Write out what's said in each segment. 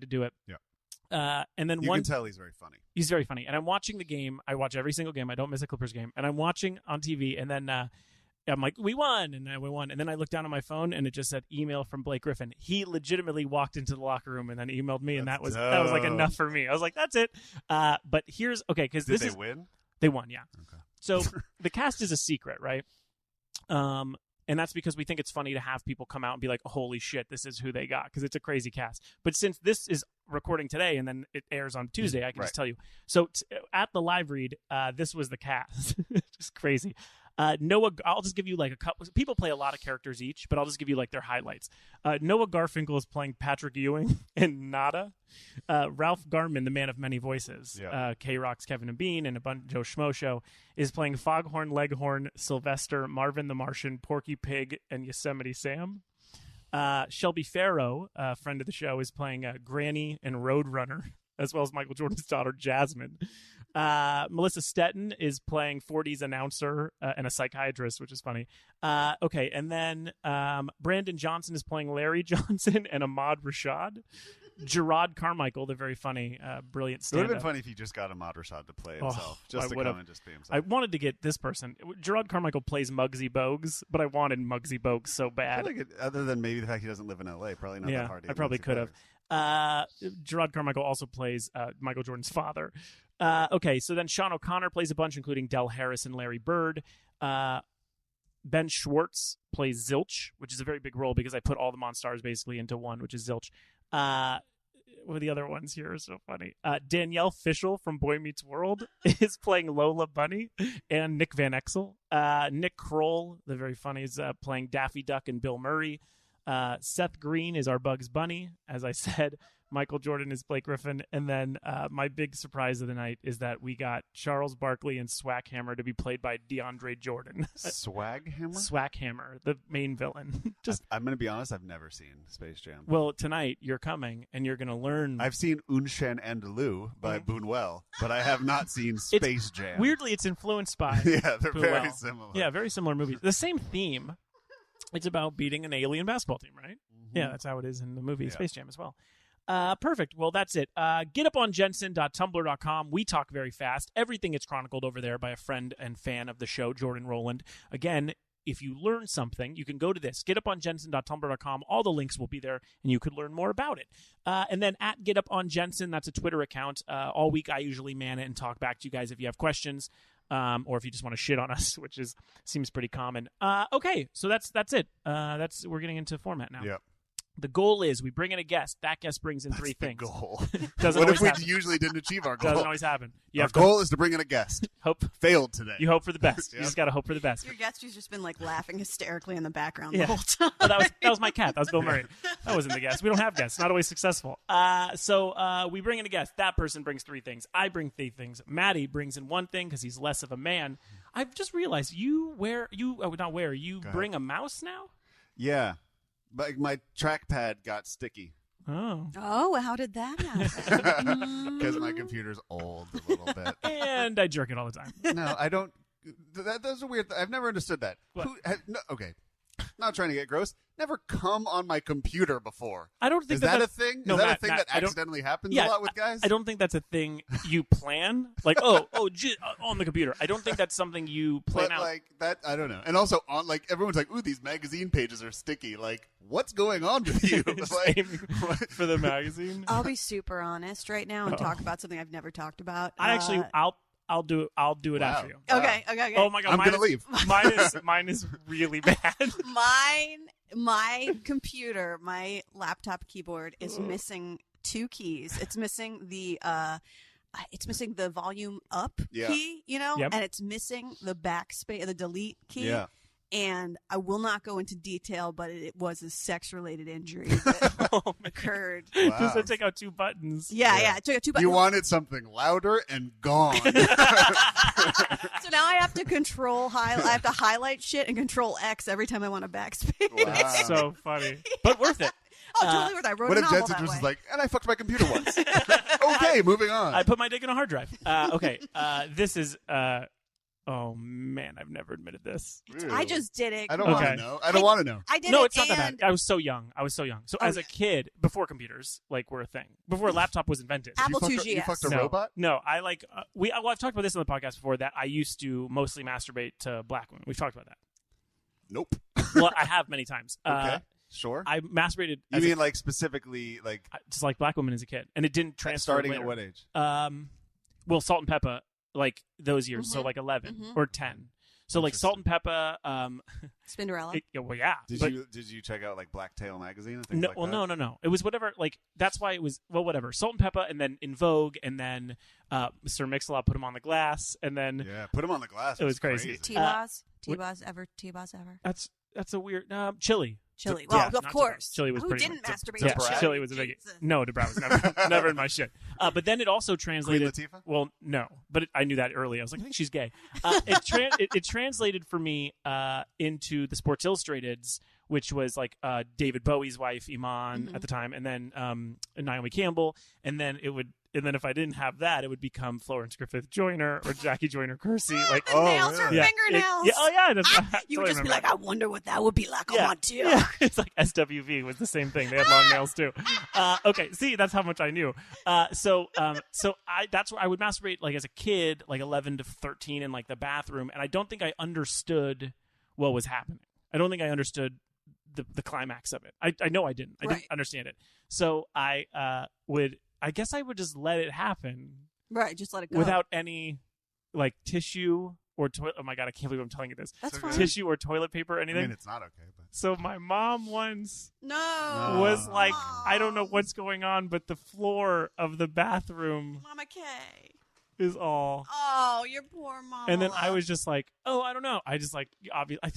to do it. Yeah. And then you can tell he's very funny. He's very funny. And I'm watching the game. I watch every single game. I don't miss a Clippers game. And I'm watching on TV. And then I'm like, we won. And we won. And then I look down on my phone and it just said email from Blake Griffin. He legitimately walked into the locker room and then emailed me. And that was like enough for me. I was like, that's it. But here's okay. Because Did they win? They won. Yeah. Okay. So the cast is a secret, right? And that's because we think it's funny to have people come out and be like, holy shit, this is who they got, because it's a crazy cast. But since this is recording today and then it airs on Tuesday, I can just tell you. So at the live read, this was the cast. Just crazy. Noah, I'll just give you like a couple. People play a lot of characters each, but I'll just give you like their highlights. Noah Garfinkel is playing Patrick Ewing and Nada. Ralph Garman, the man of many voices, K-Rock's Kevin and Bean, and a bunch Joe Schmo Show, is playing Foghorn Leghorn, Sylvester, Marvin the Martian, Porky Pig, and Yosemite Sam. Shelby Farrow, a friend of the show, is playing Granny and Roadrunner, as well as Michael Jordan's daughter, Jasmine. Melissa Stetton is playing 40's announcer and a psychiatrist, which is funny. Okay, and then Brandon Johnson is playing Larry Johnson and Ahmad Rashad. Gerard Carmichael, the very funny, brilliant stand-up. It would have been funny if you just got Ahmad Rashad to play himself. Just to come and just be himself. I wanted to get this person. Gerard Carmichael plays Muggsy Bogues, but I wanted Muggsy Bogues so bad. I feel like other than maybe the fact he doesn't live in L.A., probably not that hard. I probably could have. Gerard Carmichael also plays Michael Jordan's father. Okay, so then Sean O'Connor plays a bunch, including Del Harris and Larry Bird. Ben Schwartz plays Zilch, which is a very big role because I put all the Monstars basically into one, which is Zilch. What are the other ones here? Are so funny. Danielle Fishel from Boy Meets World is playing Lola Bunny, and Nick Van Exel. Nick Kroll, the very funny, is playing Daffy Duck and Bill Murray. Seth Green is our Bugs Bunny, as I said. Michael Jordan is Blake Griffin. And then my big surprise of the night is that we got Charles Barkley and Swackhammer to be played by DeAndre Jordan. Swaghammer? Swackhammer, the main villain. I'm going to be honest, I've never seen Space Jam. Well, tonight you're coming and you're going to learn. I've seen Un Chien Andalou by Buñuel, but I have not seen Space Jam. Weirdly, it's influenced by Yeah, they're Buñuel. very similar. Yeah, very similar movies. The same theme. It's about beating an alien basketball team, right? Mm-hmm. Yeah, that's how it is in the movie Space Jam as well. Perfect. Well, that's it. Getoponjensen.tumblr.com. We talk very fast. Everything is chronicled over there by a friend and fan of the show, Jordan Rowland. Again, if you learn something, you can go to this, getoponjensen.tumblr.com. All the links will be there, and you could learn more about it. And then at getoponjensen, that's a Twitter account. All week, I usually man it and talk back to you guys if you have questions, or if you just want to shit on us, which seems pretty common. Okay, so that's it. We're getting into format now. Yep. The goal is we bring in a guest. That guest brings in three things. Goal. What if we usually didn't achieve our goal? Doesn't always happen. Our goal is to bring in a guest. Hope failed today. You hope for the best. You just got to hope for the best. Your guest who's just been like laughing hysterically in the background the whole time. Well, that was my cat. That was Bill Murray. That wasn't the guest. We don't have guests. Not always successful. So we bring in a guest. That person brings three things. I bring three things. Maddie brings in one thing because he's less of a man. I've just realized you bring a mouse now? Yeah. But my trackpad got sticky. Oh, how did that happen? Because my computer's old a little bit. And I jerk it all the time. No, I don't. That's a weird thing. I've never understood that. Okay. Not trying to get gross. Never come on my computer before. I don't think is that a thing? No, is that Matt, a thing that accidentally happens a lot with guys? I don't think that's a thing you plan. Like, on the computer. I don't think that's something you plan out. Like that, I don't know. And also, on like everyone's like, "Ooh, these magazine pages are sticky." Like, what's going on with you? Like, for the magazine. I'll be super honest right now and talk about something I've never talked about. I'll do it after you. Okay. Oh my god, I'm gonna leave. Mine is really bad. My computer, my laptop keyboard is missing two keys. It's missing the volume up key, and it's missing the backspace, the delete key. Yeah. And I will not go into detail, but it was a sex-related injury that occurred. Wow. Just to take out two buttons. Yeah, I took out two buttons. You wanted something louder and gone. So now I have to I have to highlight shit and control X every time I want a backspace. Wow. That's so funny. But worth it. Oh, totally worth it. I wrote what a if novel Jensen that just way. was like, and I fucked my computer once. Okay, moving on. I put my dick in a hard drive. Okay, this is Oh man, I've never admitted this. I just did it. I don't want to know. I don't want to know. I did No, it. it's not that bad. I was so young. So as a kid, before computers were a thing, before a laptop was invented. Apple you IIgs. You fucked a robot? No, I like I've talked about this on the podcast before that I used to mostly masturbate to black women. We've talked about that. Nope. Well, I have many times. Okay. Sure. I masturbated. You mean like specifically like just like black women as a kid, and it didn't transfer. Starting later. at what age? Well, Salt and Pepper, like those years, so like 11 or 10. So like Salt and Pepper, Spinderella. Well, yeah. Did you check out like Blacktail magazine and things no, like well, that? no. It was whatever. Like that's why it was whatever. Salt and Pepper, and then In Vogue, and then Sir Mix-a-Lot put him on the glass, and then put him on the glass. It was crazy. T-Boz ever? That's a weird Chili. Chili. Well, of course. Chili was Who pretty didn't much, masturbate? Yeah, Chili was a biggie. No, DeBrat was never in my shit. But then it also translated. Queen Latifah? Well, no, but I knew that early. I was like, I think she's gay. It translated for me into the Sports Illustrated's, which was like David Bowie's wife Iman at the time, and then Naomi Campbell, and then if I didn't have that, it would become Florence Griffith Joyner or Jackie Joyner Kersey. Like nails or fingernails. You would just be like, I wonder what that would be like on my too. Yeah. It's like SWV was the same thing. They had long nails too. Okay, see, that's how much I knew. So that's where I would masturbate like as a kid, like 11 to 13 in like the bathroom, and I don't think I understood what was happening. I don't think I understood the climax of it. I know I didn't. I didn't understand it. So I guess I would just let it happen. Right, just let it go. Without any like tissue or toilet. Oh my God, I can't believe I'm telling you this. That's fine. Tissue or toilet paper or anything. I mean, it's not okay. But... So my mom once was like, I don't know what's going on, but the floor of the bathroom Mama K. is all. Oh, your poor mom. And then I was just like, oh, I don't know. I just like,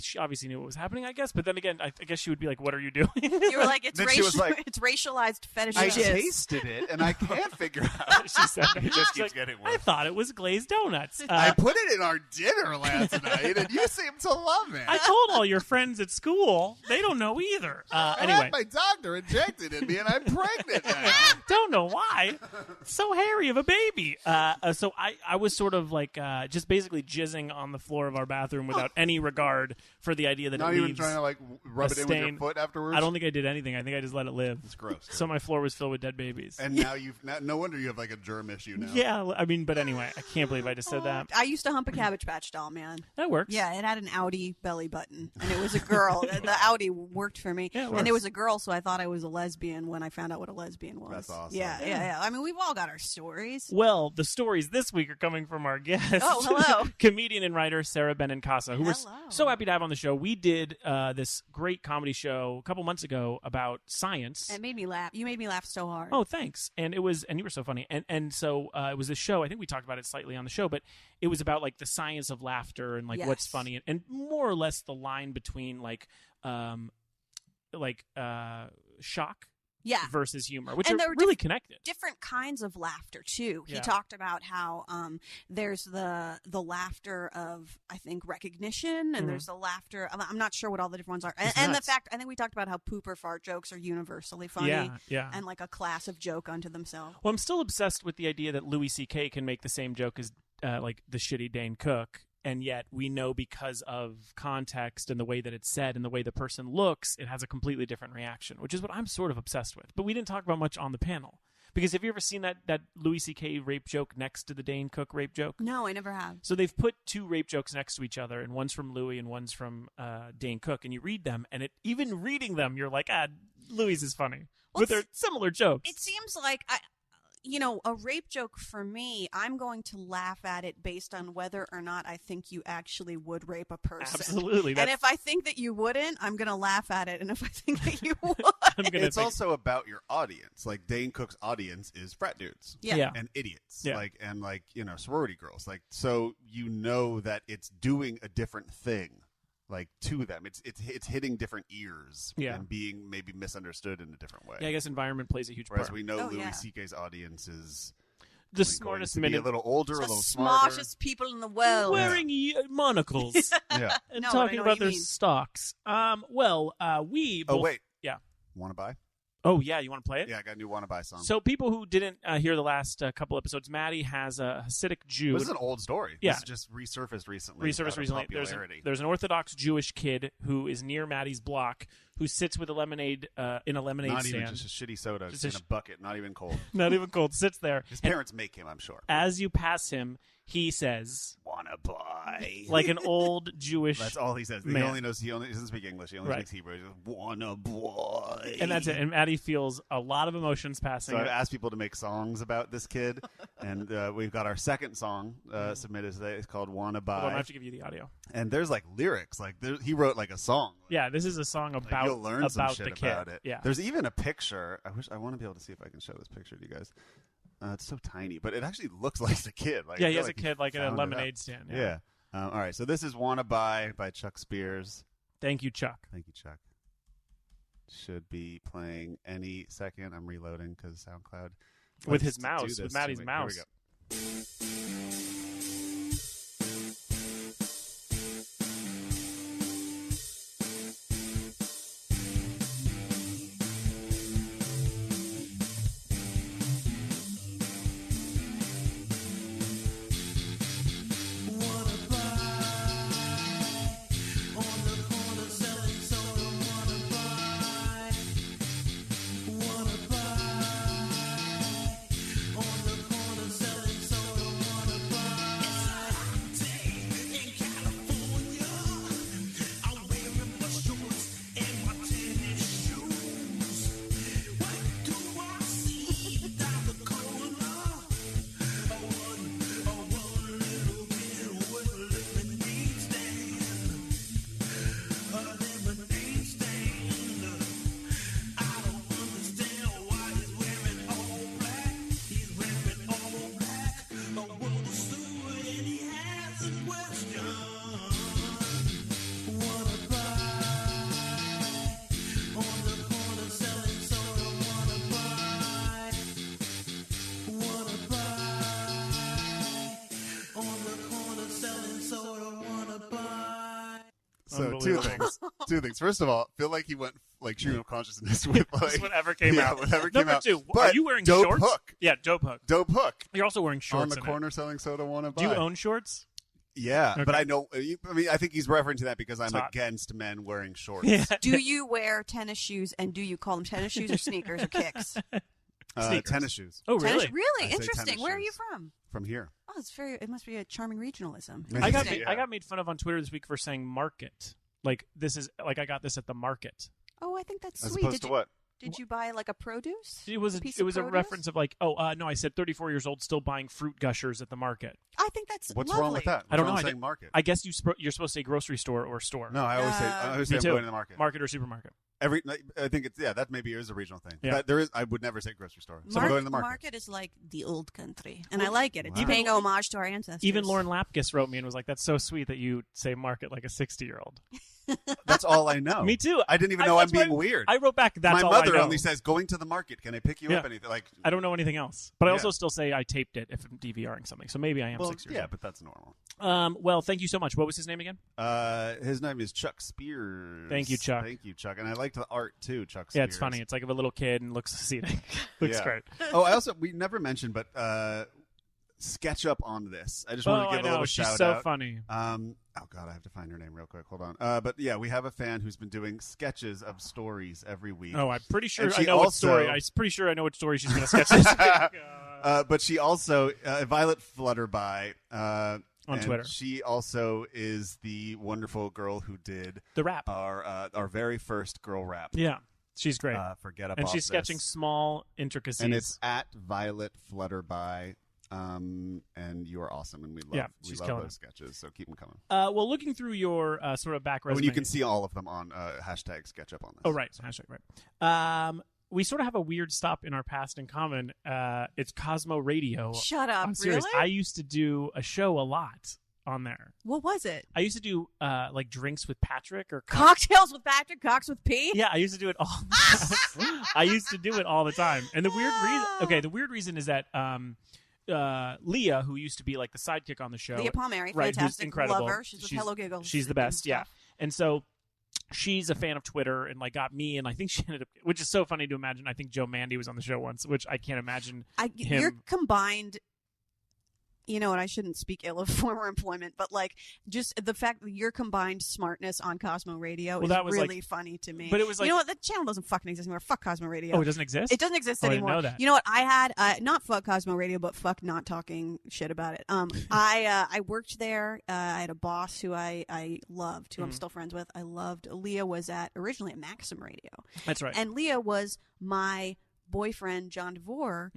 she obviously knew what was happening, I guess. But then again, I guess she would be like, what are you doing? You were like, it's it's racialized fetish. I tasted it, and I can't figure out. She said it just keeps getting worse. I thought it was glazed donuts. I put it in our dinner last night, and you seem to love it. I told all your friends at school. They don't know either. I anyway. had my doctor injected in me, and I'm pregnant now. Don't know why. So hairy of a baby. So I was sort of like just basically jizzing on the floor of our bathroom without any regard for the idea that not it even leaves trying to like rub it in with your foot afterwards. I don't think I did anything. I think I just let it live. It's gross. Dude. So my floor was filled with dead babies. And now no wonder you have like a germ issue now. Yeah, I mean, but anyway, I can't believe I just said that. I used to hump a Cabbage Patch doll, man. That works. Yeah, it had an Audi belly button, and it was a girl. The Audi worked for me, and it was a girl, so I thought I was a lesbian when I found out what a lesbian was. That's awesome. Yeah. I mean, we've all got our stories. Well, the stories this week are coming from our guest. Oh, hello. Comedian and writer Sarah Benincasa, who we're so happy to have on the show. We did this great comedy show a couple months ago about science. It made me laugh. You made me laugh so hard. Oh, thanks. And you were so funny. And so it was this show. I think we talked about it slightly on the show, but it was about like the science of laughter and like what's funny and more or less the line between shock. Yeah. Versus humor, which are really connected. Different kinds of laughter too. Yeah. He talked about how there's the laughter of, I think, recognition, and there's the laughter. I'm not sure what all the different ones are. And the fact, I think we talked about how poop or fart jokes are universally funny. Yeah. And like a class of joke unto themselves. Well, I'm still obsessed with the idea that Louis C.K. can make the same joke as like the shitty Dane Cook. And yet we know because of context and the way that it's said and the way the person looks, it has a completely different reaction, which is what I'm sort of obsessed with. But we didn't talk about much on the panel. Because have you ever seen that Louis C.K. rape joke next to the Dane Cook rape joke? No, I never have. So they've put two rape jokes next to each other, and one's from Louis and one's from Dane Cook. And you read them, and even reading them, you're like, Louis is funny. Well, but they're similar jokes. It seems like a rape joke for me, I'm going to laugh at it based on whether or not I think you actually would rape a person. Absolutely. And if I think that you wouldn't, I'm going to laugh at it. And if I think that you would. It's also about your audience. Like Dane Cook's audience is frat dudes. Yeah. And idiots. Yeah. And sorority girls. Like, so you know that it's doing a different thing. Like to them, it's hitting different ears and being maybe misunderstood in a different way. Yeah, I guess environment plays a huge Whereas part. we know Louis C.K.'s audience is the smartest, a little older, a little smarter, the smartest people in the world, wearing monocles, and talking about their stocks. We. Oh wait, yeah. Want to buy? Oh, yeah. You want to play it? Yeah, I got a new Wanna Buy song. So people who didn't hear the last couple episodes, Maddie has a Hasidic Jew. This is an old story. Yeah. This just resurfaced recently. There's an Orthodox Jewish kid who is near Maddie's block who sits with a lemonade in a lemonade not stand. Not even just a shitty soda in a bucket, not even cold. Not even cold. Sits there. His parents make him, I'm sure. As you pass him, he says, "Wanna buy," like an old Jewish. That's all he says. Man. He doesn't speak English. He only speaks Hebrew. He goes, "Wanna buy," and that's it. And Maddie feels a lot of emotions passing. So I've asked people to make songs about this kid, and we've got our second song submitted today. It's called "Wanna Buy." Hold on, I have to give you the audio. And there's like lyrics. Like he wrote like a song. Yeah, this is a song about you'll learn some shit the kid. about it. Yeah. There's even a picture. I want to be able to see if I can show this picture to you guys. It's so tiny, but it actually looks like the kid. Like, yeah, he has a kid like at a lemonade stand. Yeah. All right, so this is "Wanna Buy" by Chuck Spears. Thank you, Chuck. Thank you, Chuck. Should be playing any second. I'm reloading because SoundCloud. With his mouse, with Maddie's mouse. Here we go. So two things. First of all, feel like he went like stream of consciousness with like just whatever came out. Whatever came Number out. two, but are you wearing dope shorts? Hook. Yeah, dope hook. Dope Hook. You're also wearing shorts on the corner selling soda. Wanna buy? Do you own shorts? Yeah, okay. But I know. I mean, I think he's referring to that because I'm Top. against men wearing shorts. Yeah. Do you wear tennis shoes, and do you call them tennis shoes or sneakers or kicks? Tennis shoes. Oh, really? Really I say interesting. tennis Where are you shoes. from? From here. Oh, it must be a charming regionalism. I Interesting. got made fun of on Twitter this week for saying market. Like this is like I got this at the market. Oh, I think that's As sweet. opposed to what? Did you buy like a produce? It was a reference of like, no, I said 34 years old still buying fruit gushers at the market. I think that's What's lovely. wrong with that? What's I don't wrong know. with saying market. I guess you're supposed to say grocery store or store. No, I always say Me I'm too. going to the market. Market or supermarket. I think it's that maybe is a regional thing. Yeah. There is. I would never say grocery store. So I'm going to the market. Market is like the old country, and I like it. It's Wow. paying homage to our ancestors. Even Lauren Lapkus wrote me and was like, "That's so sweet that you say market like a 60-year-old." That's all I know. Me too. I didn't even know I'm being weird. I wrote back. That's My all I mother know. only says going to the market. Can I pick you up? Anything like I don't know anything else, but I Yeah. also still say I taped it if I'm DVRing something. So maybe I am 6 years yeah, old. but that's normal. Well, thank you so much. What was his name again? His name is Chuck Spears. Thank you, Chuck. Thank you, Chuck. And I liked the art too, Chuck Spears. Yeah, it's funny. It's like of a little kid and looks seating. Looks Yeah. great. Oh, we never mentioned, but sketch up on this. I just want to give a little She's shout so out. funny. Oh God, I have to find her name real quick. Hold on. But yeah, we have a fan who's been doing sketches of stories every week. Oh, I'm pretty sure And I she know what also- story. I'm pretty sure I know what story she's going to sketch this week. But she also Violet Flutterby On Twitter. She also is the wonderful girl who did The rap. our very first girl rap. Yeah, she's great. Forget Up and Off she's sketching This. small intricacies. And it's at Violet Flutterby. And you are awesome, and we love she's killing those sketches. So keep them coming. Well, looking through your sort of back resume, And you can see all of them on hashtag SketchUp on this. Oh, right. Hashtag right. We sort of have a weird stop in our past in common. It's Cosmo Radio. Shut up, I'm serious. really? I used to do a show a lot on there. What was it? I used to do like drinks with Patrick or Cocktails with Patrick, Cocks with P? Yeah, I used to do it all the time. I used to do it all the time. And the weird reason is that Leah, who used to be like the sidekick on the show, Leah Palmieri, right, who's fantastic, incredible. love her. She's with Hello Giggles. She's the best, and yeah. stuff. And so she's a fan of Twitter and like got me, and I think she ended up, which is so funny to imagine. I think Joe Mandy was on the show once, which I can't imagine. You're combined. You know, and I shouldn't speak ill of former employment, but like just the fact that your combined smartness on Cosmo Radio is really funny to me. But it was like, you know what? The channel doesn't fucking exist anymore. Fuck Cosmo Radio. Oh, it doesn't exist? It doesn't exist anymore. I didn't know that. You know what? I had not fuck Cosmo Radio, but fuck not talking shit about it. I worked there. I had a boss who I loved, who I'm still friends with. I loved. Leah was originally at Maxim Radio. That's right. And Leah was my boyfriend John DeVore,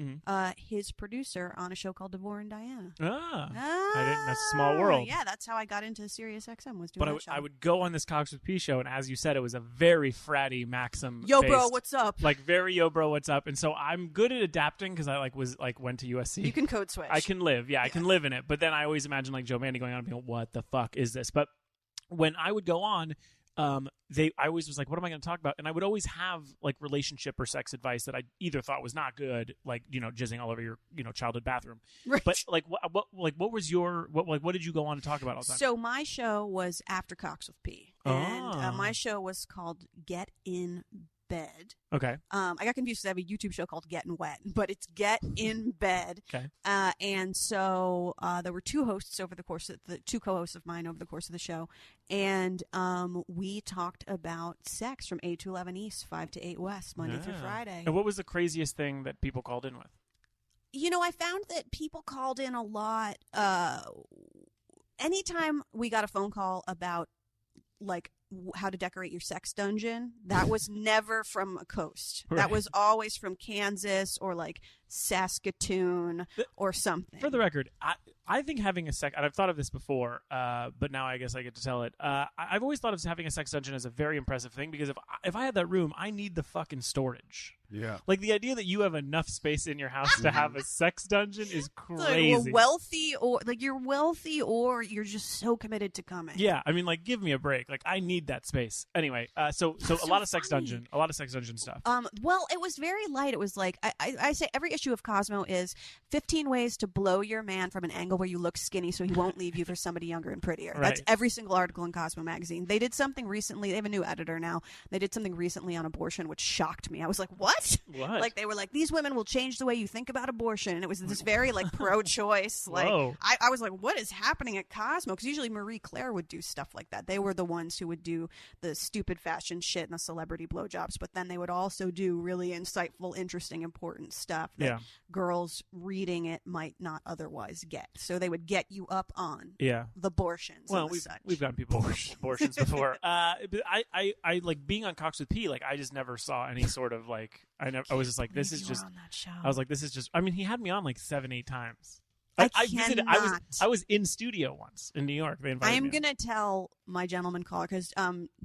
his producer on a show called DeVore and Diana. I didn't. That's a small world. Yeah, that's how I got into Sirius XM. Was doing that show. I would go on this Cox with P show, and as you said, it was a very fratty Maxim. Yo, bro, what's up? Like very yo, bro, what's up? And so I'm good at adapting because I went to USC. You can code switch. I can live. Yeah, I can live in it. But then I always imagine like Joe Mandy going on and being, what the fuck is this? But when I would go on, I always was like, what am I going to talk about? And I would always have like relationship or sex advice that I either thought was not good, like, you know, jizzing all over your, you know, childhood bathroom. Right. But like, what was your, what did you go on to talk about all the time? So my show was After Cox with P. And my show was called Get in Bed. Okay. I got confused because I have a YouTube show called Getting Wet, but it's Get in Bed. Okay. And so there were two hosts over the course of the two co-hosts of mine over the course of the show, and we talked about sex from 8 to 11 East, 5 to 8 West, Monday through Friday. And what was the craziest thing that people called in with? You know, I found that people called in a lot. Anytime we got a phone call about like how to decorate your sex dungeon, that was never from a coast. Right. That was always from Kansas or like Saskatoon or something. For the record, I think having a sex, and I've thought of this before, but now I guess I get to tell it. I've always thought of having a sex dungeon as a very impressive thing because if I had that room, I need the fucking storage. Yeah. Like the idea that you have enough space in your house to have a sex dungeon is crazy. Like, wealthy you're wealthy or you're just so committed to coming. Yeah, I mean, like, give me a break. Like, I need that space. Anyway, so a lot of sex dungeon stuff. Well, it was very light. It was like I say every issue of Cosmo is 15 ways to blow your man from an angle where you look skinny so he won't leave you for somebody younger and prettier. Right. That's every single article in Cosmo magazine. They did something recently. They have a new editor now. They did something recently on abortion which shocked me. I was like, what? What? Like they were like, these women will change the way you think about abortion, and it was this very like pro-choice. Like I was like, what is happening at Cosmo? Because usually Marie Claire would do stuff like that. They were the ones who would do the stupid fashion shit and the celebrity blowjobs, but then they would also do really insightful, interesting, important stuff that girls reading it might not otherwise get. So they would get you up on the abortions. Well, we've gotten people abortions before. But I like being on Cox with P. Like I just never saw any sort of like. I was just like, this is just. I was like, this is just. I mean, he had me on like 7-8 times. I visited. I was in studio once in New York. They invited me. I'm gonna tell my gentleman caller because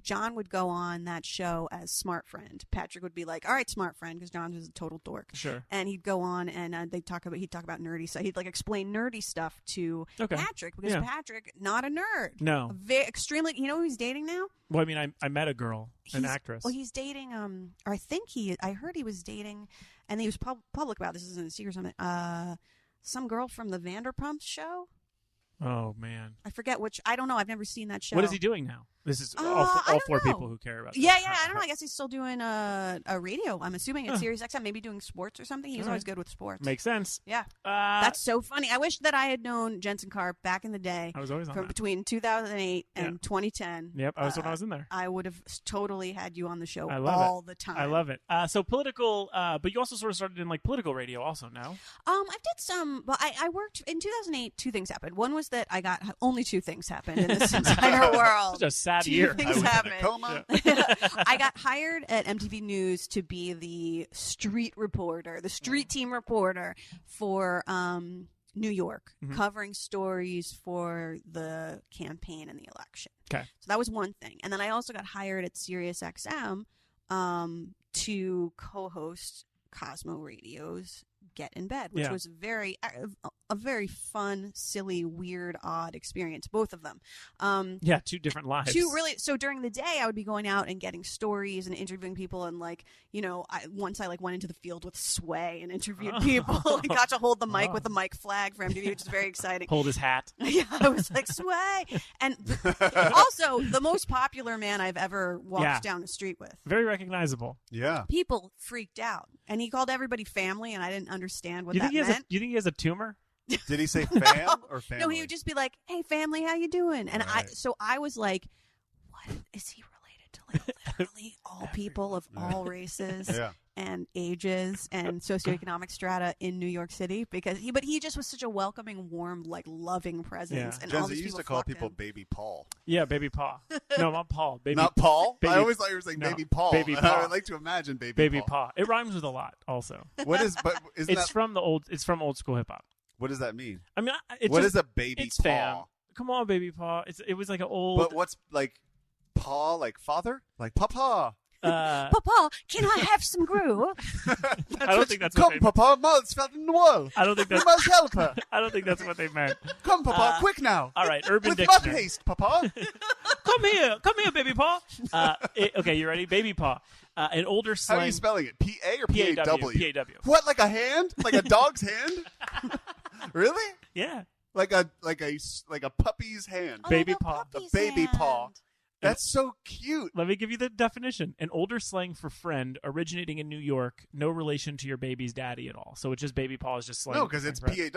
John would go on that show as Smart Friend. Patrick would be like, "All right, Smart Friend," because John was a total dork. Sure. And he'd go on and he'd talk about nerdy stuff. He'd like explain nerdy stuff to Patrick because Patrick not a nerd. No. Extremely. You know who he's dating now? Well, I mean, I met a girl, an actress. Well, he's dating. Or I heard he was dating, and he was public about this. This isn't a secret or something. Some girl from the Vanderpump show. Oh man, I forget which. I don't know. I've never seen that show. What is he doing now? This is all four people who care about. Yeah. I don't know. I guess he's still doing a radio. I'm assuming it's Sirius XM, maybe doing sports or something. He's always good with sports. Makes sense. Yeah. That's so funny. I wish that I had known Jensen Karp back in the day. I was always on between 2008 and 2010. Yep, I was when I was in there. I would have totally had you on the show all the time. I love it. So political, but you also sort of started in like political radio also now. I did some, but I worked in 2008. Two things happened. One was that I got only two things happened in this entire world. Such a sad year. Things happened. Yeah. I got hired at MTV News to be the street reporter, the street team reporter for New York, covering stories for the campaign and the election. Okay. So that was one thing. And then I also got hired at Sirius XM to co-host Cosmo Radio's get in bed, which was a very fun, silly, weird, odd experience, both of them. Two different lives. So during the day I would be going out and getting stories and interviewing people, and like, you know, once I like went into the field with Sway and interviewed people and got to hold the mic with the mic flag for MTV, which is very exciting. Hold his hat. Yeah, I was like, Sway. And also the most popular man I've ever walked down the street with. Very recognizable. Yeah. People freaked out. And he called everybody family, and I didn't understand what that meant. You think he has a tumor? Did he say fam or family? No, he would just be like, "Hey, family, how you doing?" And I was like, "What is he related to? Like literally all people of all races and ages and socioeconomic strata in New York City?" Because he just was such a welcoming, warm, like loving presence. And all these used to call people Baby Paul. Yeah, Baby Paw. No, not Paul. Baby. Not Paul. Baby, I always thought you were saying Baby Paul. Baby Paw. I would like to imagine Baby Paw. It rhymes with a lot. Also, what is? But it's from old school hip hop. What does that mean? I mean, what is a baby it's paw? Fam. Come on, Baby Paw. It was like an old. But what's like paw, like father, like papa? Papa, can I have some groove? I don't think that's what they meant. Come, Papa, Mother's felt in the wall. I don't think that's. We must help her. I don't think that's what they meant. Come, Papa, quick now. All right, Urban With Dictionary. what haste, Papa? Come here, Baby Paw. Okay, you ready? Baby Paw. An older slang. How are you spelling it? P-A or P-A-W? P-A-W. What, like a hand? Like a dog's hand? Really? Yeah. Like a puppy's hand. Oh, baby like paw. A baby paw. That's so cute. Let me give you the definition. An older slang for friend originating in New York, no relation to your baby's daddy at all. So it's just Baby Paw is just slang. No, because it's P-A-W.